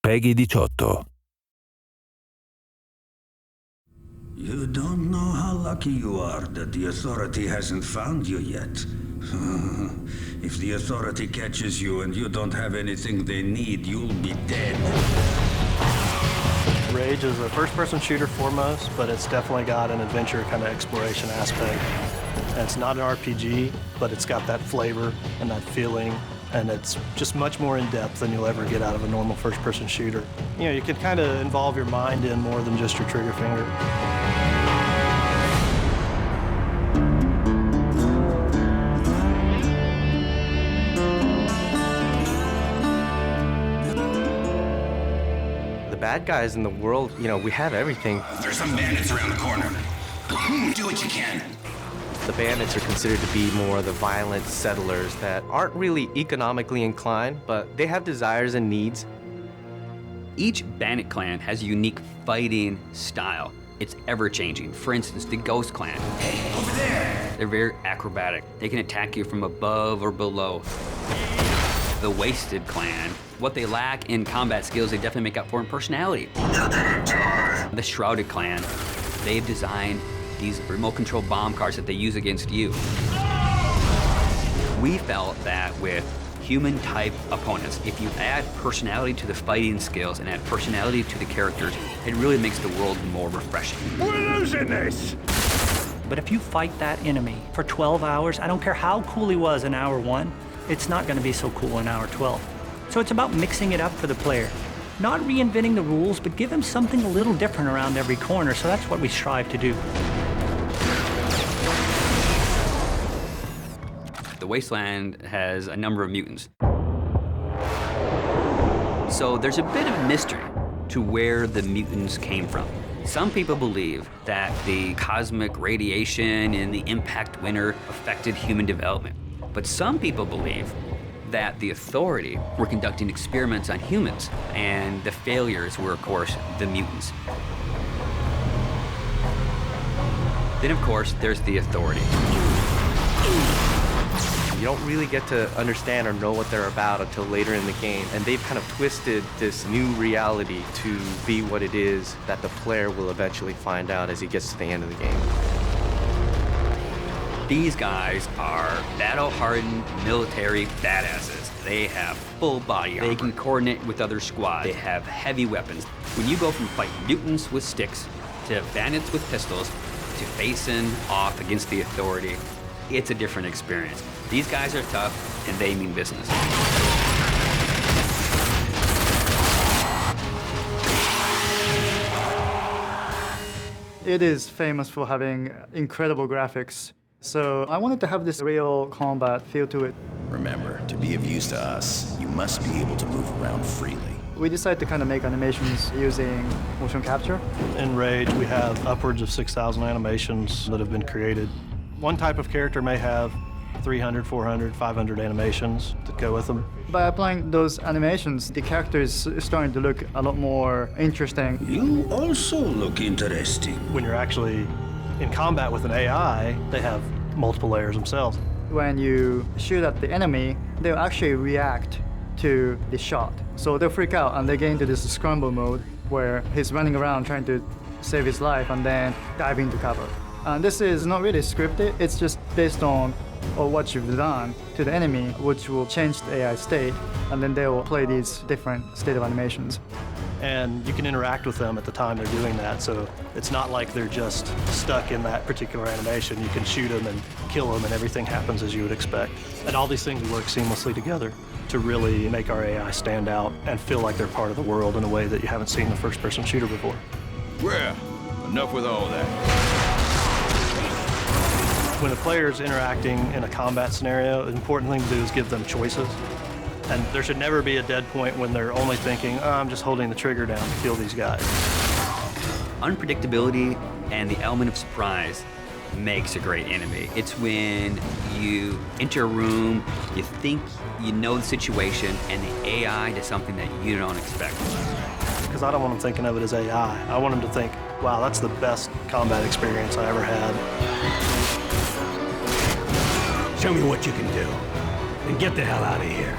PEGI 18. You don't know how lucky you are that the Authority hasn't found you yet. If the Authority catches you and you don't have anything they need, you'll be dead. Rage is a first-person shooter foremost, but it's definitely got an adventure kind of exploration aspect. And it's not an RPG, but it's got that flavor and that feeling, and it's just much more in-depth than you'll ever get out of a normal first-person shooter. You know, you can kind of involve your mind in more than just your trigger finger. The bad guys in the world, you know, we have everything. There's some bandits around the corner. Do what you can. The bandits are considered to be more the violent settlers that aren't really economically inclined, but they have desires and needs. Each bandit clan has a unique fighting style. It's ever-changing. For instance, the Ghost Clan. Hey, over there! They're very acrobatic. They can attack you from above or below. The Wasted Clan, what they lack in combat skills, they definitely make up for in personality. The Shrouded Clan, they've designed these remote-control bomb cars that they use against you. We felt that with human-type opponents, if you add personality to the fighting skills and add personality to the characters, it really makes the world more refreshing. We're losing this! But if you fight that enemy for 12 hours, I don't care how cool he was in hour 1, it's not going to be so cool in hour 12. So it's about mixing it up for the player. Not reinventing the rules, but give him something a little different around every corner, so that's what we strive to do. The Wasteland has a number of mutants. So there's a bit of mystery to where the mutants came from. Some people believe that the cosmic radiation in the impact winter affected human development. But some people believe that the Authority were conducting experiments on humans, and the failures were, of course, the mutants. Then, of course, there's the Authority. You don't really get to understand or know what they're about until later in the game, and they've kind of twisted this new reality to be what it is that the player will eventually find out as he gets to the end of the game. These guys are battle-hardened military badasses. They have full body armor. They can coordinate with other squads. They have heavy weapons. When you go from fighting mutants with sticks to bandits with pistols to facing off against the Authority, it's a different experience. These guys are tough, and they mean business. It is famous for having incredible graphics. So I wanted to have this real combat feel to it. Remember, to be of use to us, you must be able to move around freely. We decided to kind of make animations using motion capture. In Rage, we have upwards of 6,000 animations that have been created. One type of character may have 300, 400, 500 animations that go with them. By applying those animations, the character is starting to look a lot more interesting. You also look interesting. When you're actually in combat with an AI, they have multiple layers themselves. When you shoot at the enemy, they'll actually react to the shot. So they'll freak out and they get into this scramble mode where he's running around trying to save his life and then dive into cover. And this is not really scripted, it's just based on what you've done to the enemy, which will change the AI state, and then they will play these different state of animations. And you can interact with them at the time they're doing that, so it's not like they're just stuck in that particular animation. You can shoot them and kill them, and everything happens as you would expect. And all these things work seamlessly together to really make our AI stand out and feel like they're part of the world in a way that you haven't seen the first-person shooter before. Well, enough with all that. When a player's interacting in a combat scenario, the important thing to do is give them choices. And there should never be a dead point when they're only thinking, oh, I'm just holding the trigger down to kill these guys. Unpredictability and the element of surprise makes a great enemy. It's when you enter a room, you think you know the situation, and the AI does something that you don't expect. Because I don't want them thinking of it as AI. I want them to think, wow, that's the best combat experience I ever had. Show me what you can do, and get the hell out of here.